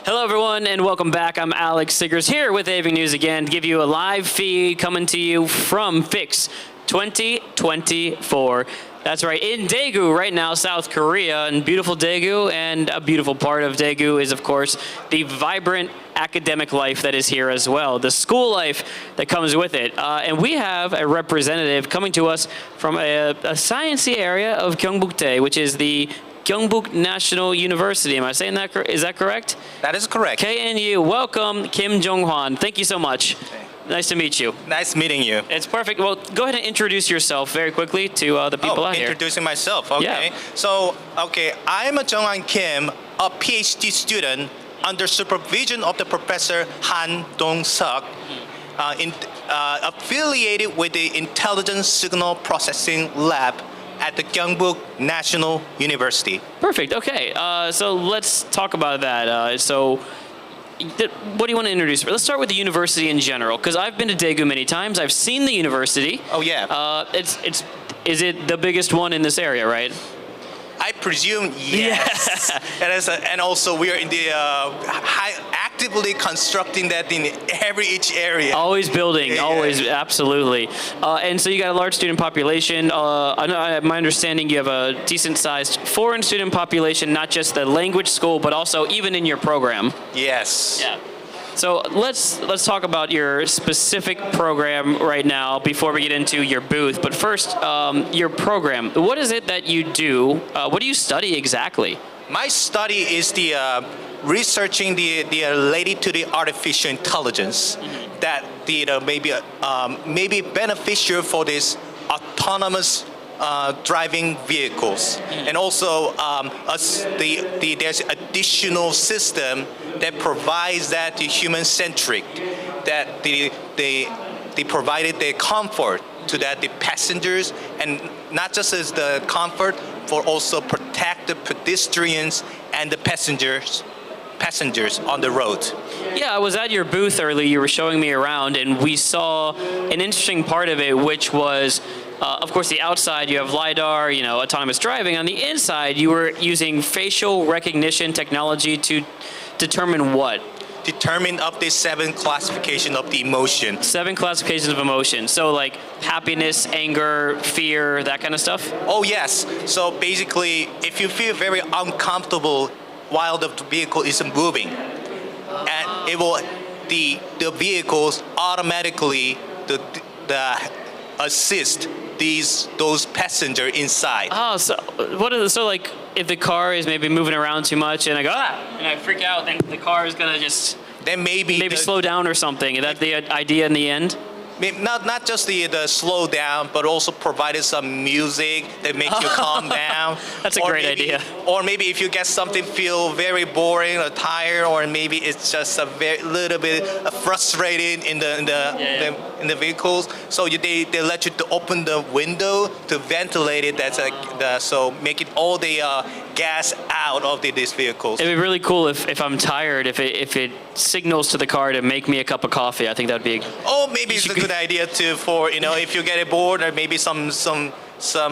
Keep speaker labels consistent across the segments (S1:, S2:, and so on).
S1: Hello, everyone, and welcome back. I'm Alex Siggers here with AV News again to give you a live feed coming to you from FIX 2024. That's right, in Daegu right now, South Korea, and beautiful Daegu, and a beautiful part of Daegu is, of course, the vibrant academic life that is here as well, the school life that comes with it. And we have a representative coming to us from a sciencey area of Gyeongbuk-dae, which is the Gyeongbuk National University. Am I saying that? Is that correct?
S2: That is correct.
S1: KNU. Welcome, Kim Jong-Hwan. Thank you so much.
S2: Okay.
S1: Nice to meet you.
S2: Nice meeting you.
S1: It's perfect. Well, go ahead and introduce yourself very quickly to the people out here.
S2: Introducing myself. Okay.
S1: Yeah.
S2: So, I'm a Jung-hwan Kim, a PhD student under supervision of the Professor Han Dong-seok, affiliated with the Intelligence Signal Processing Lab at the Gyeongbuk National University.
S1: Perfect. Okay. So let's talk about that. What do you want to introduce? Let's start with the university in general, because I've been to Daegu many times. I've seen the university.
S2: Oh yeah.
S1: Is it the biggest one in this area, right?
S2: I presume yes.
S1: Yeah.
S2: And also we are in the actively constructing that in each area.
S1: Always building,
S2: Yeah.
S1: always, absolutely. And so you got a large student population. My understanding, you have a decent-sized foreign student population, not just the language school, but also even in your program.
S2: Yes.
S1: Yeah. So let's talk about your specific program right now before we get into your booth. But first, your program. What is it that you do? What do you study exactly?
S2: My study is the researching the related to the artificial intelligence that may be beneficial for this autonomous driving vehicles, and also there's additional system that provides that the human-centric, that they provided the comfort to that the passengers, and not just as the comfort, for also protect the pedestrians and the passengers on the road.
S1: Yeah, I was at your booth earlier. You were showing me around, and we saw an interesting part of it, which was, of course, the outside you have LiDAR, autonomous driving. On the inside, you were using facial recognition technology to determine what?
S2: Determine up the 7 classification of the emotion.
S1: 7 classifications of emotion. So like happiness, anger, fear, that kind of stuff?
S2: Oh yes. So basically, if you feel very uncomfortable while the vehicle isn't moving, and it will, the vehicles automatically assist those passengers inside.
S1: Oh, so like if the car is maybe moving around too much and I go and I freak out, then the car is gonna just
S2: then maybe
S1: slow down or something. Is that the idea in the end?
S2: Not just the slow down, but also provided some music that makes you calm down.
S1: That's a great idea.
S2: Or maybe if you get something feel very boring or tired, or maybe it's just a very little bit frustrating in the vehicles. So they let you to open the window to ventilate it. That's so make it all the gas out of these vehicles.
S1: It'd be really cool if I'm tired, if it signals to the car to make me a cup of coffee. I think that'd be.
S2: Oh, maybe it's a good idea too for if you get bored or maybe some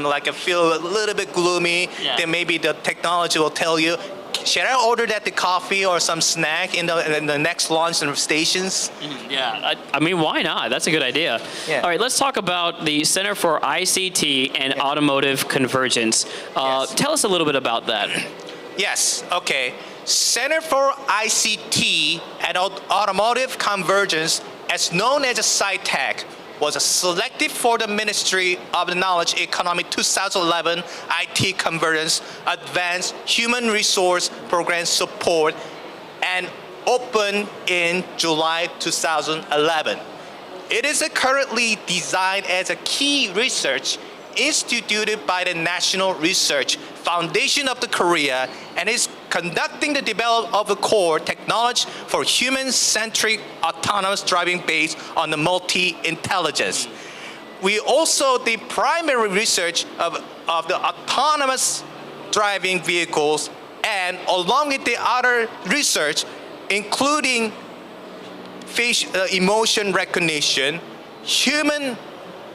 S2: like feel a little bit gloomy.
S1: Yeah.
S2: Then maybe the technology will tell you, should I order the coffee or some snack in the next launch and stations?
S1: Yeah, I mean, why not? That's a good idea.
S2: Yeah.
S1: All right, let's talk about the Center for ICT and Automotive Convergence.
S2: Yes.
S1: Tell us a little bit about that.
S2: Yes, okay. Center for ICT and Automotive Convergence, as known as CITEC, was selected for the Ministry of the Knowledge Economy 2011 IT Convergence Advanced Human Resource Program Support, and opened in July 2011. It is currently designed as a key research instituted by the National Research Foundation of the Korea, and is conducting the development of the core technology for human-centric autonomous driving based on the multi-intelligence. We also the primary research of the autonomous driving vehicles, and along with the other research, including emotion recognition, human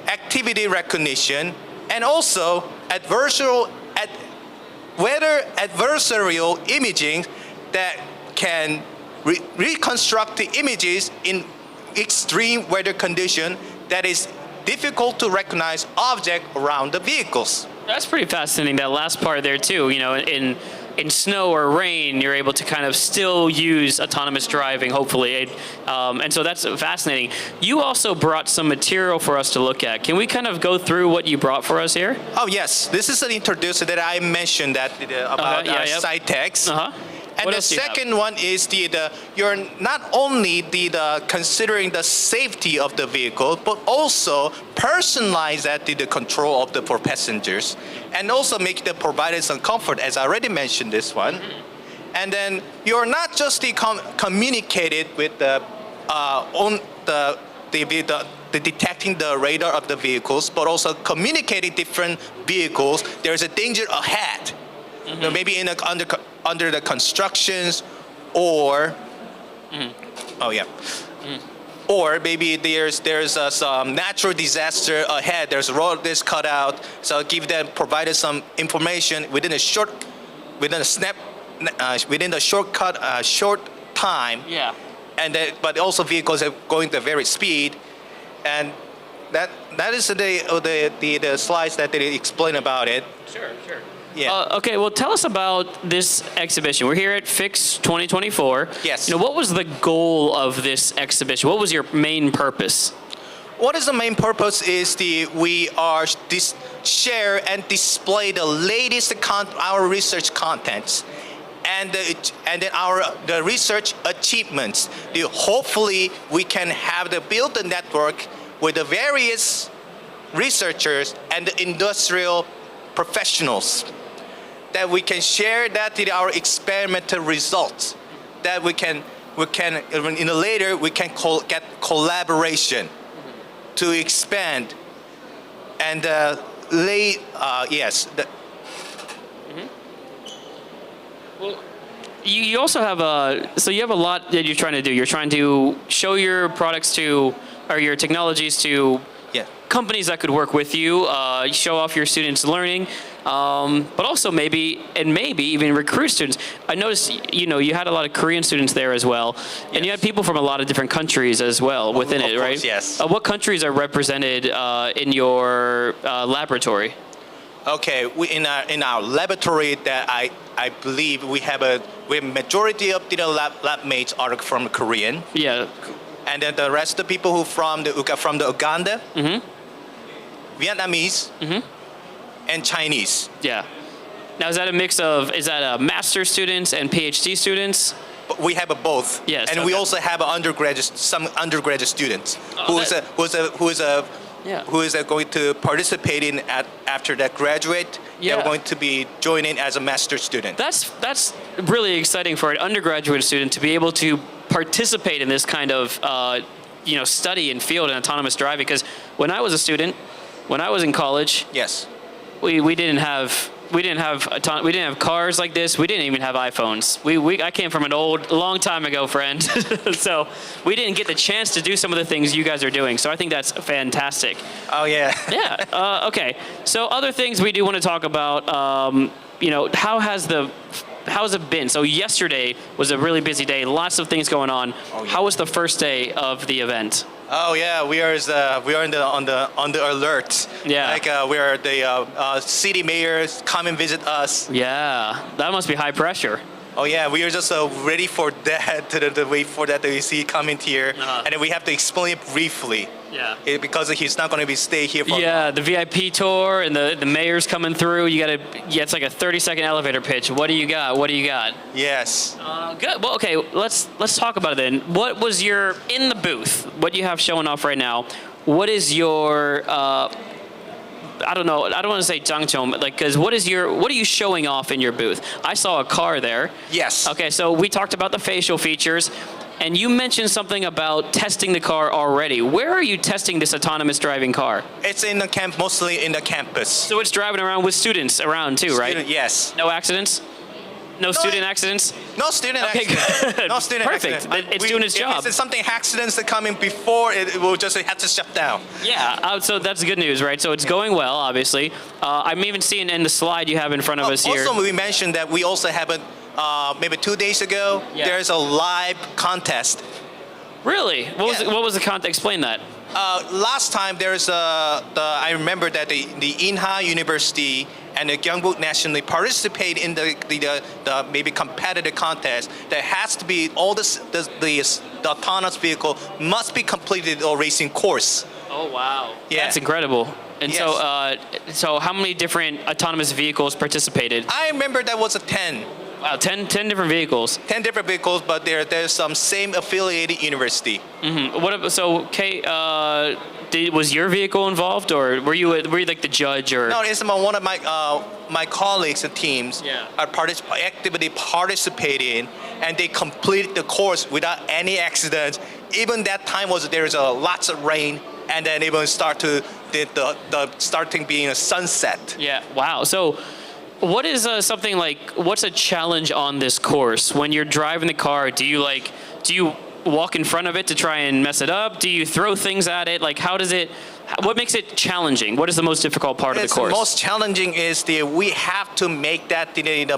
S2: activity recognition, and also adversarial imaging that can reconstruct the images in extreme weather condition that is difficult to recognize object around the vehicles.
S1: That's pretty fascinating, that last part there too. You know, in snow or rain, you're able to kind of still use autonomous driving, hopefully. And so that's fascinating. You also brought some material for us to look at. Can we kind of go through what you brought for us here?
S2: Oh yes, this is an introducer that I mentioned that about SciTechs. And
S1: What
S2: the
S1: else do you have?
S2: second one is you're not only considering the safety of the vehicle, but also personalize the control of for passengers, and also provide some comfort, as I already mentioned this one. And then you're not just communicated with the detecting the radar of the vehicles, but also communicating different vehicles. There's a danger ahead. You know, maybe under the constructions, or or maybe there's some natural disaster ahead. There's a road that's cut out, so provided some information within a short time.
S1: Yeah.
S2: And but also vehicles are going to very speed, and that is the slides that they explain about it.
S1: Sure.
S2: Yeah.
S1: Okay, well, tell us about this exhibition. We're here at FIX 2024.
S2: Yes.
S1: You know, what was the goal of this exhibition? What was your main purpose?
S2: What is the main purpose is we are share and display the latest our research contents, and then the research achievements. Hopefully we can build the network with the various researchers and the industrial professionals, that we can share our experimental results, that we can later we can get collaboration to expand and
S1: Well, you also have you have a lot that you're trying to do. You're trying to show your products or your technologies to companies that could work with you, show off your students' learning, but also maybe even recruit students. I noticed, you had a lot of Korean students there as well, and you had people from a lot of different countries as well within it, right?
S2: Course, yes.
S1: What countries are represented in your laboratory?
S2: Okay, in our laboratory, that I believe we have majority of the lab mates are from Korean.
S1: Yeah.
S2: And then the rest of the people who from the Uganda, Vietnamese, and Chinese.
S1: Yeah. Now, is that a mix of, master students and PhD students?
S2: We have both.
S1: Yes.
S2: And we also have some undergraduate students who is going to participate in after that graduate.
S1: Yeah.
S2: They're going to be joining as a master student.
S1: That's really exciting for an undergraduate student to be able to participate in this kind of study and field in autonomous driving. Because when I was a student, when I was in college,
S2: Yes.
S1: we didn't have cars like this. We didn't even have iPhones. I came from a long time ago, friend. So we didn't get the chance to do some of the things you guys are doing. So I think that's fantastic.
S2: Oh yeah.
S1: Yeah. Okay. So other things we do want to talk about. How's it been? So yesterday was a really busy day. Lots of things going on.
S2: Oh, yeah.
S1: How was the first day of the event?
S2: Oh yeah, we are on the alert.
S1: Yeah.
S2: Like we are the city mayors come and visit us.
S1: Yeah, that must be high pressure.
S2: Oh yeah, we are just ready for that to wait for that to see coming here, and then we have to explain it briefly.
S1: Yeah.
S2: Because he's not going to stay here for.
S1: Yeah, the VIP tour and the mayor's coming through. It's like a 30-second elevator pitch. What do you got? What do you got?
S2: Yes.
S1: Good. Well, okay. Let's talk about it then. What was in the booth? What do you have showing off right now? What is your I don't know. I don't want to say 장점, but because what are you showing off in your booth? I saw a car there.
S2: Yes.
S1: Okay, so we talked about the facial features, and you mentioned something about testing the car already. Where are you testing this autonomous driving car?
S2: It's in the mostly in the campus.
S1: So it's driving around with students around too, right?
S2: Yes.
S1: No accidents? No student accidents?
S2: No student
S1: Okay,
S2: accidents.
S1: good.
S2: No student
S1: Perfect.
S2: accidents.
S1: It's doing its job.
S2: If it's something accidents that come in before, it will just have to shut down.
S1: Yeah, so that's good news, right? So it's going well, obviously. I'm even seeing in the slide you have in front of us here.
S2: Also, we mentioned that we also have maybe 2 days ago,
S1: Yeah.
S2: there's a live contest.
S1: Really? What was the context? Explain that.
S2: Last time I remember that the Inha University and the Gyeongbuk Nationally participate in the maybe competitive contest. That has to be all the autonomous vehicle must be completed or racing course.
S1: Oh wow.
S2: Yeah.
S1: That's incredible. And
S2: Yes.
S1: so how many different autonomous vehicles participated?
S2: I remember that was a 10.
S1: Wow, 10 different vehicles.
S2: 10 different vehicles, but there's some same affiliated university.
S1: Was your vehicle involved, or were you like the judge, or?
S2: No, it's one of my colleagues and teams
S1: Yeah.
S2: are actively participating, and they completed the course without any accidents. Even that time there's lots of rain, and then even the starting being a sunset.
S1: Yeah. Wow. So, what is what's a challenge on this course when you're driving the car? Do you walk in front of it to try and mess it up? Do you throw things at it? Like, what makes it challenging? What is the most difficult part of the course?
S2: The most challenging is we have to make that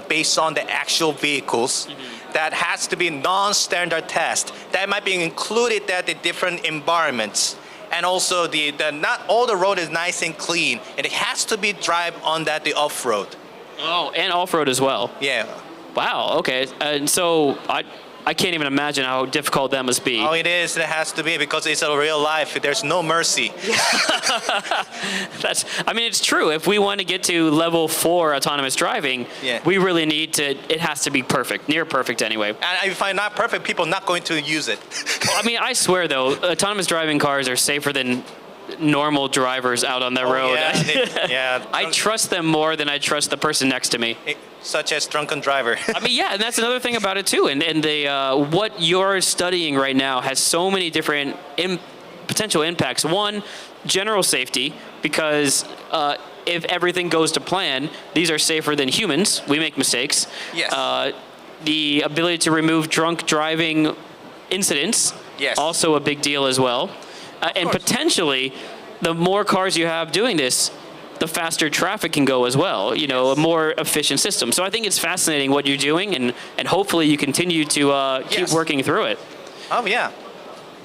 S2: based on the actual vehicles.
S1: Mm-hmm.
S2: That has to be non-standard test. That might be included at the different environments. And also not all the road is nice and clean. And it has to be drive on the off-road.
S1: Oh, and off-road as well.
S2: Yeah.
S1: Wow. Okay. And so I can't even imagine how difficult that must be.
S2: Oh, it is. It has to be because it's a real life. There's no mercy.
S1: It's true. If we want to get to level 4 autonomous driving,
S2: Yeah.
S1: we really need to. It has to be perfect, near perfect anyway.
S2: And if I'm not perfect, people are not going to use it.
S1: I swear though, autonomous driving cars are safer than normal drivers out on the road.
S2: Yeah.
S1: I trust them more than I trust the person next to me.
S2: Such as drunken driver.
S1: Yeah, and that's another thing about it too. And what you're studying right now has so many different potential impacts. One, general safety, because if everything goes to plan, these are safer than humans. We make mistakes.
S2: Yes.
S1: The ability to remove drunk driving incidents,
S2: Yes.
S1: also a big deal as well. And potentially, the more cars you have doing this, the faster traffic can go as well. A more efficient system. So I think it's fascinating what you're doing, and hopefully you continue to keep
S2: Yes.
S1: working through it.
S2: Oh, yeah.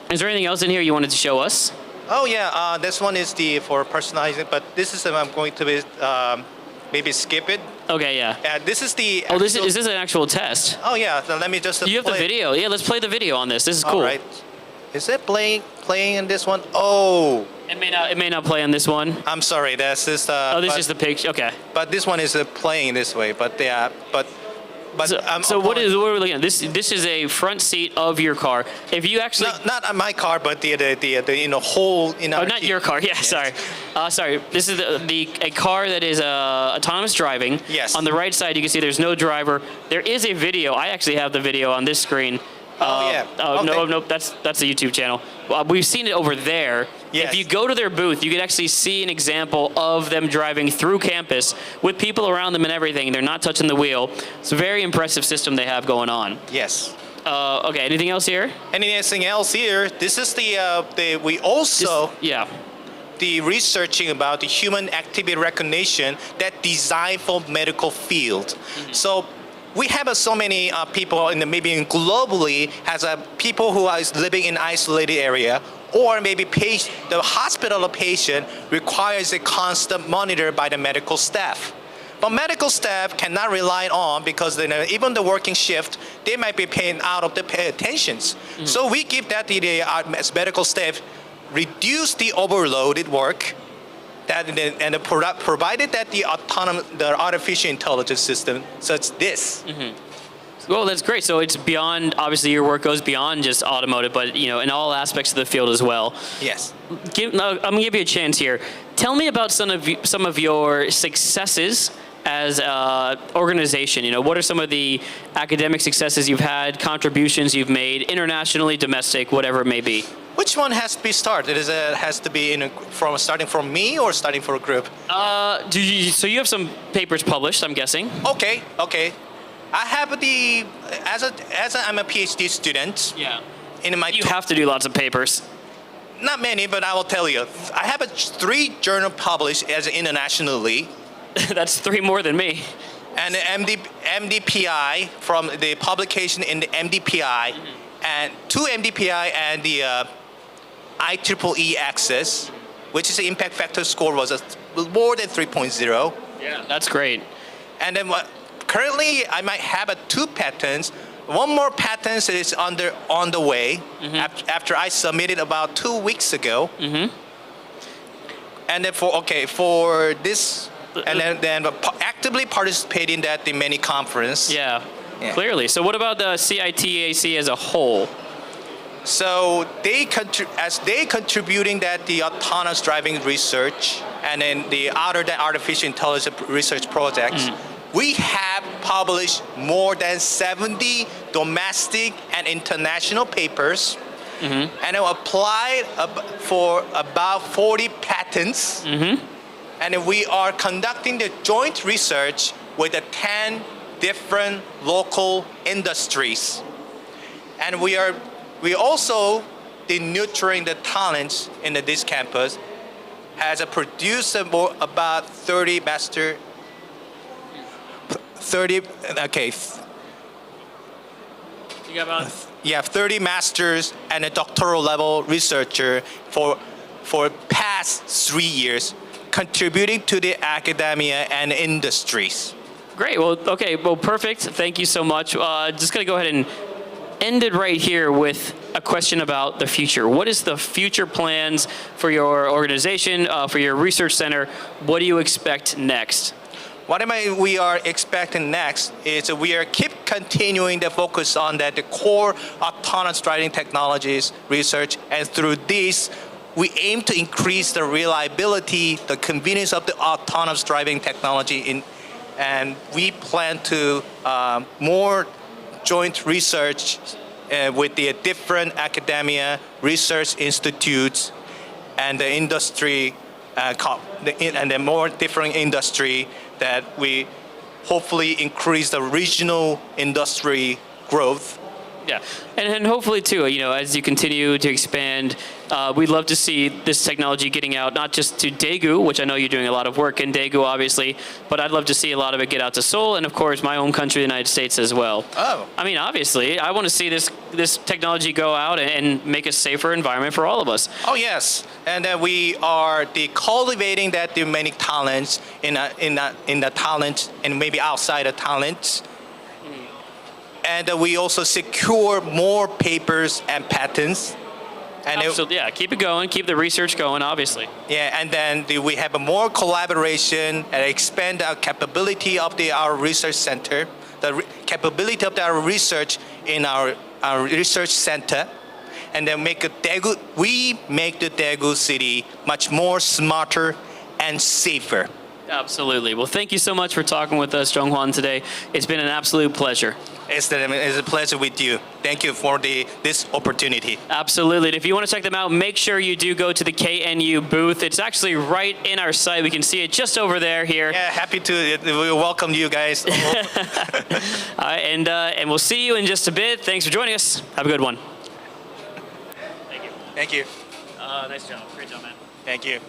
S1: Is there anything else in here you wanted to show us?
S2: Oh, yeah. This one is for personalizing, but this is I'm going to be, maybe skip it.
S1: Okay, yeah.
S2: This is the.
S1: Oh, is this an actual test?
S2: Oh, yeah. So let me just.
S1: You have the video. Yeah, let's play the video on this. This is cool.
S2: All right. Is it playing in this one? Oh.
S1: It may not play on this one.
S2: I'm sorry. This is.
S1: This is the picture. Okay.
S2: But this one is playing this way. But yeah. But.
S1: So what are we looking at? This is a front seat of your car. If you actually
S2: not on my car, but the whole
S1: not your car. Yeah,
S2: Yes.
S1: sorry. This is a car that is autonomous driving.
S2: Yes.
S1: On the right side, you can see there's no driver. There is a video. I actually have the video on this screen.
S2: Yeah.
S1: No, that's a YouTube channel. We've seen it over there.
S2: Yes.
S1: If you go to their booth, you can actually see an example of them driving through campus with people around them and everything. They're not touching the wheel. It's a very impressive system they have going on.
S2: Yes.
S1: Okay, anything else here?
S2: Anything else here? This is we also. The researching about the human activity recognition that designed for medical field.
S1: Mm-hmm.
S2: So we have so many people maybe globally as people who are living in isolated area, or maybe the hospital patient requires a constant monitor by the medical staff. But medical staff cannot rely on because even the working shift, they might be paying out of the attentions. Mm-hmm. So we give that as medical staff reduce the overloaded work. Provided that the artificial intelligence system, such this.
S1: Mm-hmm. Well, that's great. So it's beyond. Obviously, your work goes beyond just automotive, but in all aspects of the field as well.
S2: Yes.
S1: I'm gonna give you a chance here. Tell me about some of your successes as an organization. What are some of the academic successes you've had, contributions you've made, internationally, domestic, whatever it may be?
S2: Which one has to be started? Has to be starting from me or starting for a group?
S1: So you have some papers published, I'm guessing.
S2: Okay. I have as I'm a PhD student.
S1: Yeah.
S2: You
S1: have to do lots of papers.
S2: Not many, but I will tell you. I have 3 journals published as internationally.
S1: That's 3 more than me.
S2: And the MDPI from the publication in the MDPI, and two MDPI and the IEEE Access, which is the impact factor score was more than 3.0.
S1: Yeah, that's great.
S2: And then currently I might have two patents. One more patent is on the way after I submitted about 2 weeks ago. And then for this, and then actively participate in the many conference.
S1: Yeah, clearly. So what about the CITAC as a whole?
S2: So they contributing the autonomous driving research and then the other than artificial intelligence research projects. We have published more than 70 domestic and international papers, and applied for about 40 patents. And we are conducting the joint research with 10 different local industries. And we also nurturing the talents in this campus, has produced about 30 master. 30. Okay.
S1: You got about.
S2: Yeah, 30 masters and a doctoral level researcher for past 3 years, contributing to the academia and industries.
S1: Great. Well, okay. Well, perfect. Thank you so much. Just gonna go ahead and end it right here with a question about the future. What is the future plans for your organization, for your research center? What do you expect next?
S2: What we are expecting next is we are keep continuing the focus on the core autonomous driving technologies research, and through this, we aim to increase the reliability, the convenience of the autonomous driving technology, and we plan to more joint research with the different academia, research institutes, and the industry, and the more different industry that we hopefully increase the regional industry growth.
S1: Yeah, and hopefully too, as you continue to expand, we'd love to see this technology getting out, not just to Daegu, which I know you're doing a lot of work in Daegu, obviously, but I'd love to see a lot of it get out to Seoul, and of course, my home country, the United States, as well.
S2: Oh.
S1: I mean, obviously, I want to see this technology go out and make a safer environment for all of us.
S2: Oh yes, and we are cultivating the many talents in the talent and maybe outside of talents. And we also secure more papers and patents. And
S1: Absolutely, yeah. Keep it going. Keep the research going, obviously.
S2: Yeah, and then we have a more collaboration and expand our capability of our research center, the capability of our research in our research center, and then we make the Daegu city much more smarter and safer.
S1: Absolutely. Well, thank you so much for talking with us, Jung Hwan, today. It's been an absolute pleasure.
S2: It's a pleasure with you. Thank you for this opportunity.
S1: Absolutely. And if you want to check them out, make sure you do go to the KNU booth. It's actually right in our site. We can see it just over there here.
S2: Yeah, happy to welcome you guys.
S1: And we'll see you in just a bit. Thanks for joining us. Have a good one. Thank you.
S2: Thank you.
S1: Nice job. Great job, man.
S2: Thank you.